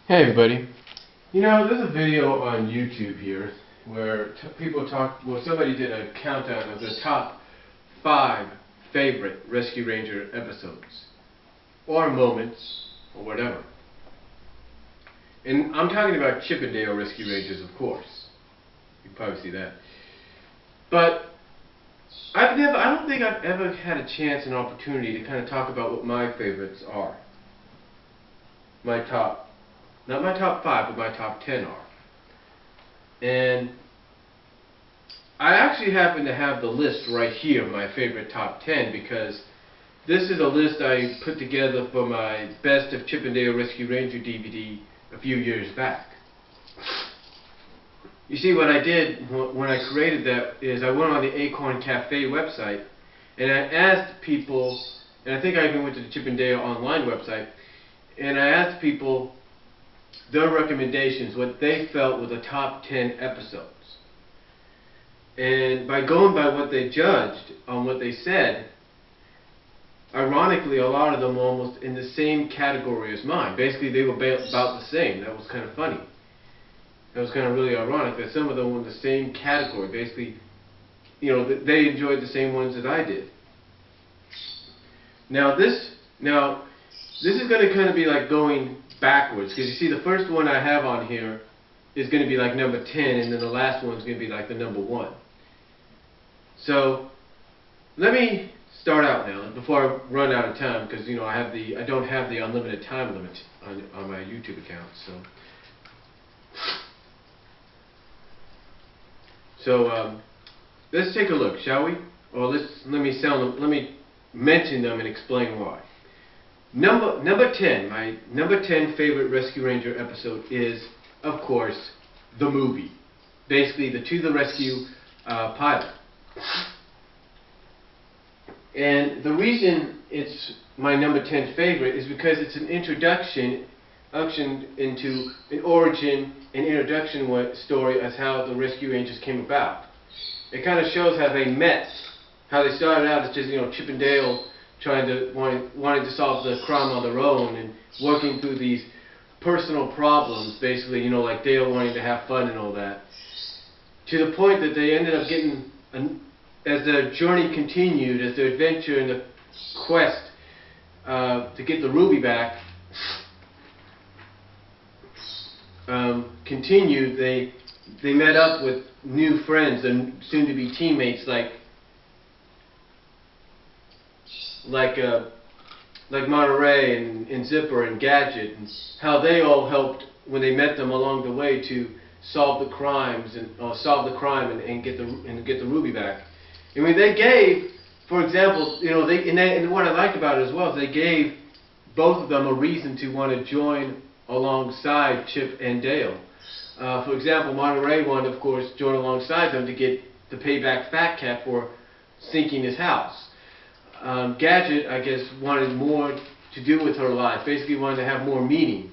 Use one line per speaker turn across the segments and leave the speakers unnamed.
Hey everybody. You know, there's a video on YouTube here where people talk, well, somebody did a countdown of the top 5 favorite Rescue Ranger episodes or moments or whatever. And I'm talking about Chip 'n Dale Rescue Rangers, of course. You can probably see that. But I don't think I've ever had a chance and opportunity to kind of talk about what my favorites are. My top, not my top 5, but my top 10 are. And I actually happen to have the list right here, my favorite top 10, because this is a list I put together for my Best of Chip 'n Dale Rescue Ranger DVD a few years back. You see, what I did when I created that is I went on the Acorn Cafe website and I asked people, and I think I even went to the Chip 'n Dale online website, and I asked people their recommendations, what they felt were the top 10 episodes. And by going by what they judged on what they said, ironically, a lot of them were almost in the same category as mine. Basically, they were about the same. That was kind of funny. That was kind of really ironic that some of them were in the same category. Basically, you know, they enjoyed the same ones that I did. Now this is going to kind of be like going backwards, because you see the first one I have on here is going to be like number 10, and then the last one is going to be like the number 1. So let me start out now before I run out of time, because you know I don't have the unlimited time limit on my YouTube account. So let's take a look, shall we? Or let me mention them and explain why. Number 10, my number 10 favorite Rescue Ranger episode is, of course, the movie. Basically, the To the Rescue pilot. And the reason it's my number 10 favorite is because it's an introduction into an origin and introduction story as how the Rescue Rangers came about. It kind of shows how they met, how they started out as just, you know, Chip 'n Dale wanting to solve the crime on their own and working through these personal problems, basically, you know, like Dale wanting to have fun and all that, to the point that they ended up getting, as their journey continued, as their adventure and the quest to get the Ruby back continued, they met up with new friends and soon-to-be teammates like Monterey and Zipper and Gadget, and how they all helped when they met them along the way to solve the crimes and get the Ruby back. I mean, they gave, for example, you know, and what I liked about it as well is they gave both of them a reason to want to join alongside Chip and Dale. For example, Monterey wanted, of course, join alongside them to pay back Fat Cat for sinking his house. Gadget, I guess, wanted more to do with her life, basically wanted to have more meaning,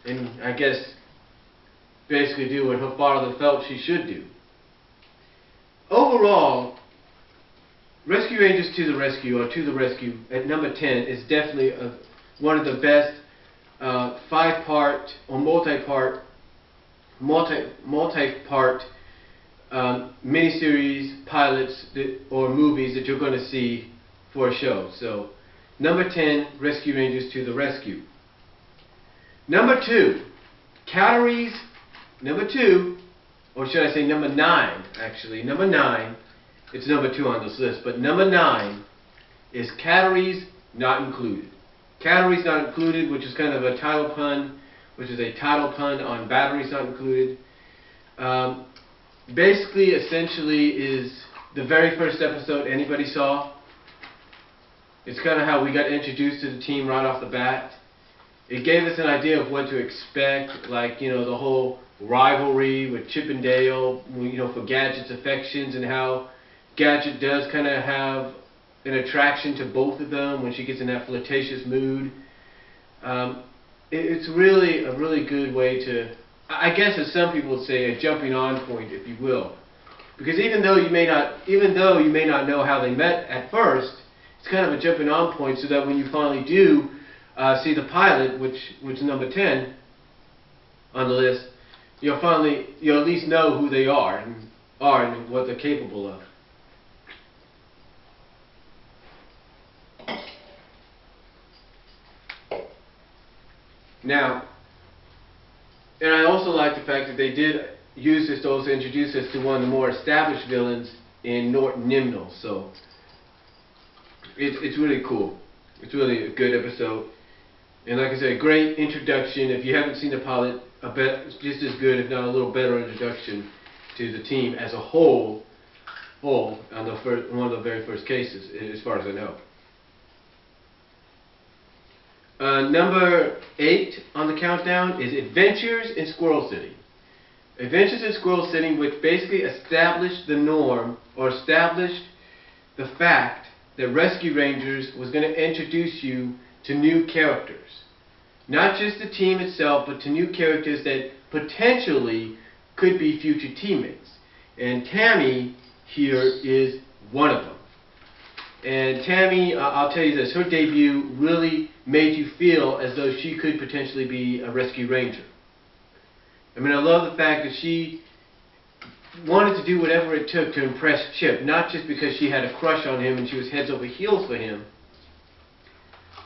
and I guess basically do what her father felt she should do. Overall, Rescue Rangers To the Rescue, or To the Rescue, at number 10 is definitely one of the best 5-part or multi-part miniseries, pilots, or movies that you're going to see for a show. So, number 10, Rescue Rangers To the Rescue. Number 2, Calories. Number 2, or should I say number 9, actually. Number 9, it's number 2 on this list, but number 9 is Calories Not Included. Calories Not Included, which is kind of a title pun, on Batteries Not Included. Basically, essentially, is the very first episode anybody saw. It's kind of how we got introduced to the team right off the bat. It gave us an idea of what to expect, like, you know, the whole rivalry with Chip and Dale, you know, for Gadget's affections, and how Gadget does kind of have an attraction to both of them when she gets in that flirtatious mood. It's really a really good way to, I guess, as some people would say, a jumping on point, if you will. Because even though you may not know how they met at first, it's kind of a jumping on point so that when you finally do see the pilot, which is number 10 on the list, you'll at least know who they are and what they're capable of. Now, and I also like the fact that they did use this to also introduce us to one of the more established villains in Norton Nimnol. So it's really cool. It's really a good episode. And like I said, great introduction. If you haven't seen the pilot, I bet it's just as good, if not a little better introduction to the team as a whole on one of the very first cases, as far as I know. Number 8 on the countdown is Adventures in Squirrel City. Adventures in Squirrel City, which basically established the norm, or established the fact that Rescue Rangers was going to introduce you to new characters. Not just the team itself, but to new characters that potentially could be future teammates. And Tammy here is one of them. And Tammy, I'll tell you this, her debut really made you feel as though she could potentially be a Rescue Ranger. I mean, I love the fact that she wanted to do whatever it took to impress Chip, not just because she had a crush on him and she was heads over heels for him,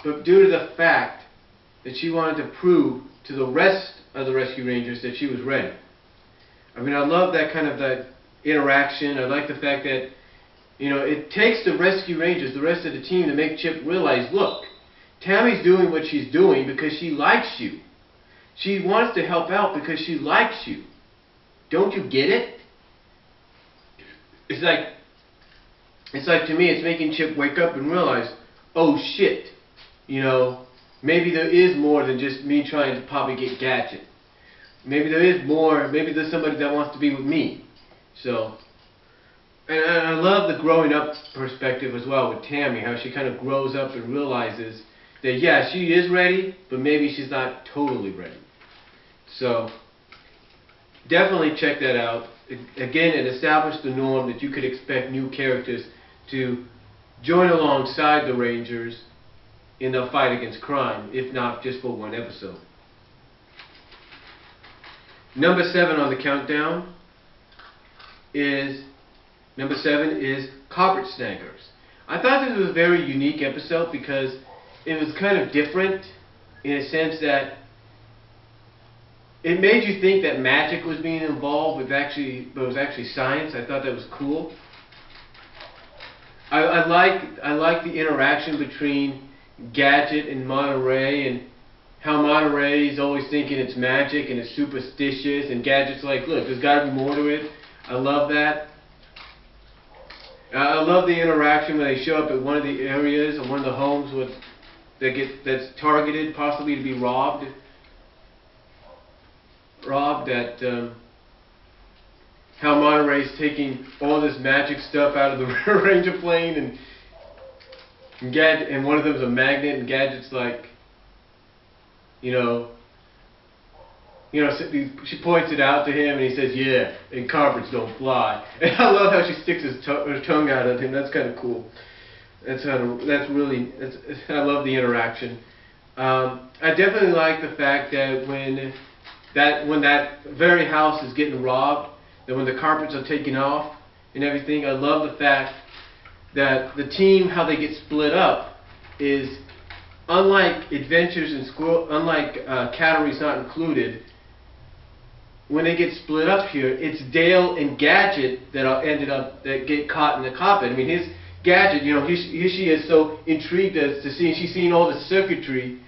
but due to the fact that she wanted to prove to the rest of the Rescue Rangers that she was ready. I mean, I love that kind of that interaction. I like the fact that, you know, it takes the Rescue Rangers, the rest of the team, to make Chip realize, look, Tammy's doing what she's doing because she likes you. She wants to help out because she likes you. Don't you get it? It's like to me, it's making Chip wake up and realize, oh shit, you know, maybe there is more than just me trying to propagate Gadget. Maybe there is more, maybe there's somebody that wants to be with me. So, and I love the growing up perspective as well with Tammy, how she kind of grows up and realizes that, yeah, she is ready, but maybe she's not totally ready. So, definitely check that out. Again, it established the norm that you could expect new characters to join alongside the Rangers in the fight against crime, if not just for one episode. Number 7 on the countdown is Carpet Snaggers. I thought this was a very unique episode because it was kind of different in a sense that it made you think that magic was being involved, but it was actually science. I thought that was cool. I like the interaction between Gadget and Monterey, and how Monterey is always thinking it's magic and it's superstitious, and Gadget's like, look, there's got to be more to it. I love that. I love the interaction when they show up at one of the areas or one of the homes that's targeted possibly to be robbed. How Monterey's taking all this magic stuff out of the Ranger plane, and one of them's a magnet, and Gadget's like, she points it out to him, and he says, yeah, and carpets don't fly. And I love how she sticks her tongue out at him. That's kind of cool. I love the interaction. I definitely like the fact that when that very house is getting robbed, that when the carpets are taken off and everything, I love the fact that the team, how they get split up, is unlike Adventures in Squirrel, unlike Cattery's Not Included. When they get split up here, it's Dale and Gadget that get caught in the carpet. I mean, his Gadget, here she is so intrigued as to see, she's seeing all the circuitry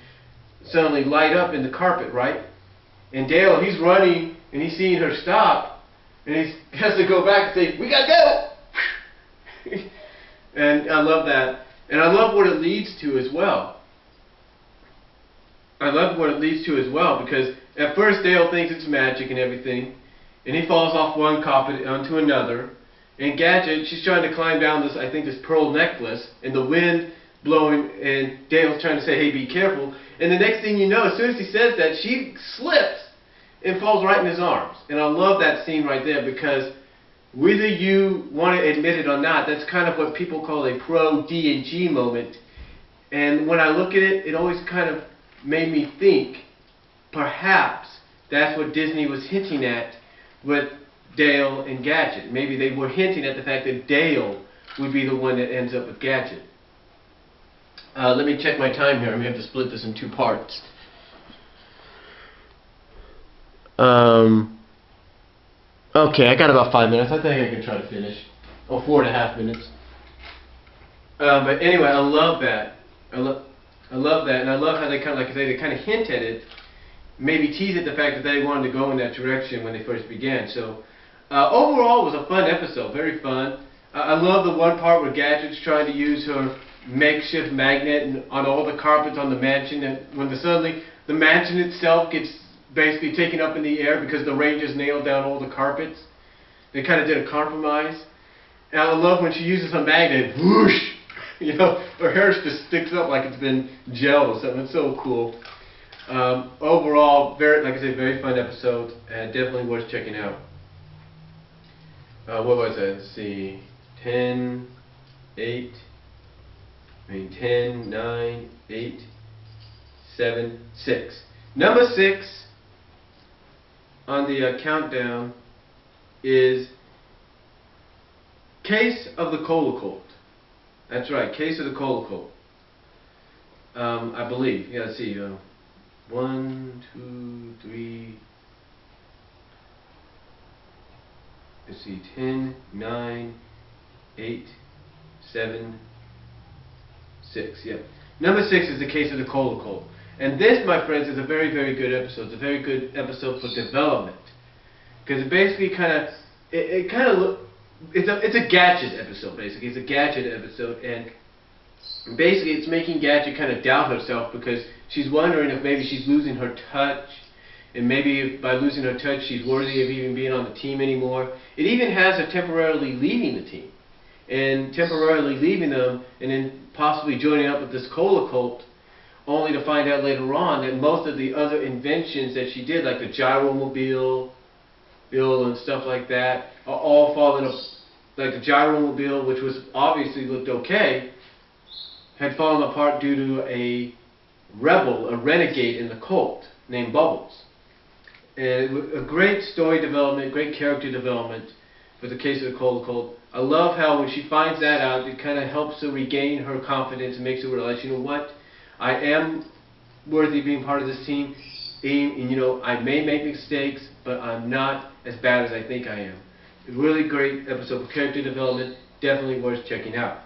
suddenly light up in the carpet, right? And Dale, he's running, and he's seeing her stop, and he has to go back and say, we gotta go! And I love that. And I love what it leads to as well. Because at first Dale thinks it's magic and everything, and he falls off one carpet onto another, and Gadget, she's trying to climb down this pearl necklace, and the wind blowing, and Dale's trying to say, hey, be careful. And the next thing you know, as soon as he says that, she slips and falls right in his arms. And I love that scene right there, because whether you want to admit it or not, that's kind of what people call a pro D&G moment. And when I look at it, it always kind of made me think perhaps that's what Disney was hinting at with Dale and Gadget. Maybe they were hinting at the fact that Dale would be the one that ends up with Gadget. Let me check my time here. I may have to split this in two parts. Okay, I got about 5 minutes. I think I can try to finish. Or 4.5 minutes. But anyway, I love that. I love that, and I love how they kind of, like I say, they kind of hint at it, maybe tease at the fact that they wanted to go in that direction when they first began. So overall, it was a fun episode, very fun. I love the one part where Gadget's trying to use her makeshift magnet and on all the carpets on the mansion, and when suddenly the mansion itself gets basically taken up in the air because the Rangers nailed down all the carpets. They kind of did a compromise. And I love when she uses her magnet, whoosh, you know, her hair just sticks up like it's been gelled or something. It's so cool. Overall, very, like I said, very fun episode, and definitely worth checking out. What was that? Let's see, 10, 8, 10, 9, 8, 7, 6. Number 6 on the countdown is Case of the Cola Colt. That's right, Case of the Cola Colt. I believe. Yeah, let's see. 1, 2, 3. Let's see. 10, 9, 8, 7, 6. Yeah. Number 6 is the Case of the Cola Colt. And this, my friends, is a very, very good episode. It's a very good episode for development, because it basically it's a Gadget episode. Basically, it's a Gadget episode, and basically, it's making Gadget kind of doubt herself, because she's wondering if maybe she's losing her touch, and maybe if by losing her touch, she's worthy of even being on the team anymore. It even has her temporarily leaving the team, and temporarily leaving them, and then possibly joining up with this Cola Colt, only to find out later on that most of the other inventions that she did, like the Gyromobile and stuff like that, are all falling up. Like the Gyromobile, which was obviously looked okay, had fallen apart due to a rebel, a renegade in the Colt named Bubbles. And it was a great story development, great character development for the Case of the Cola Colt. I love how when she finds that out, it kind of helps her regain her confidence and makes her realize, you know what, I am worthy of being part of this team, and you know, I may make mistakes, but I'm not as bad as I think I am. A really great episode for character development, definitely worth checking out.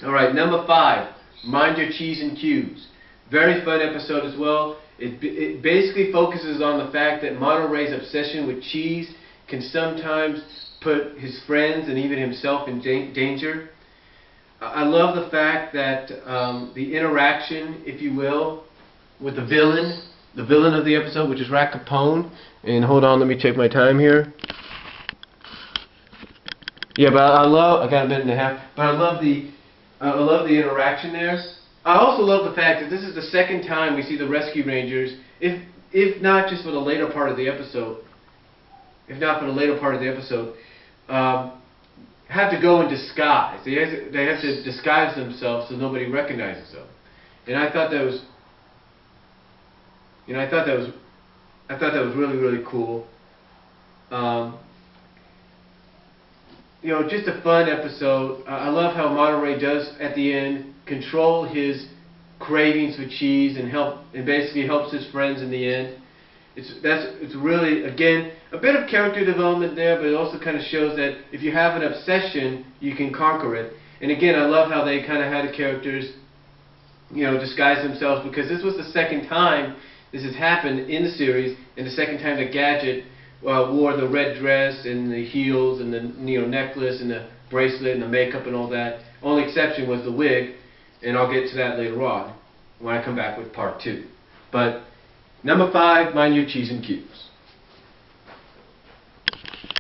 Alright, number 5, Mind Your Cheese and Q's. Very fun episode as well. It basically focuses on the fact that Monterey's obsession with cheese can sometimes put his friends and even himself in danger. I love the fact that the interaction, if you will, with the villain of the episode, which is Rat Capone. And hold on, let me check my time here. Yeah, but I got a minute and a half. But I love the interaction there. I also love the fact that this is the second time we see the Rescue Rangers, if not just for the later part of the episode, have to go in disguise. They have to disguise themselves so nobody recognizes them. And I thought that was, really, really cool. Just a fun episode. I love how Monterey does at the end control his cravings for cheese and basically helps his friends in the end. It's really, again, a bit of character development there, but it also kind of shows that if you have an obsession, you can conquer it. And again, I love how they kind of had the characters, disguise themselves, because this was the second time this has happened in the series, and the second time that Gadget wore the red dress and the heels and the necklace and the bracelet and the makeup and all that. Only exception was the wig, and I'll get to that later on when I come back with part 2. But number 5, Mind Your Cheese and Q's.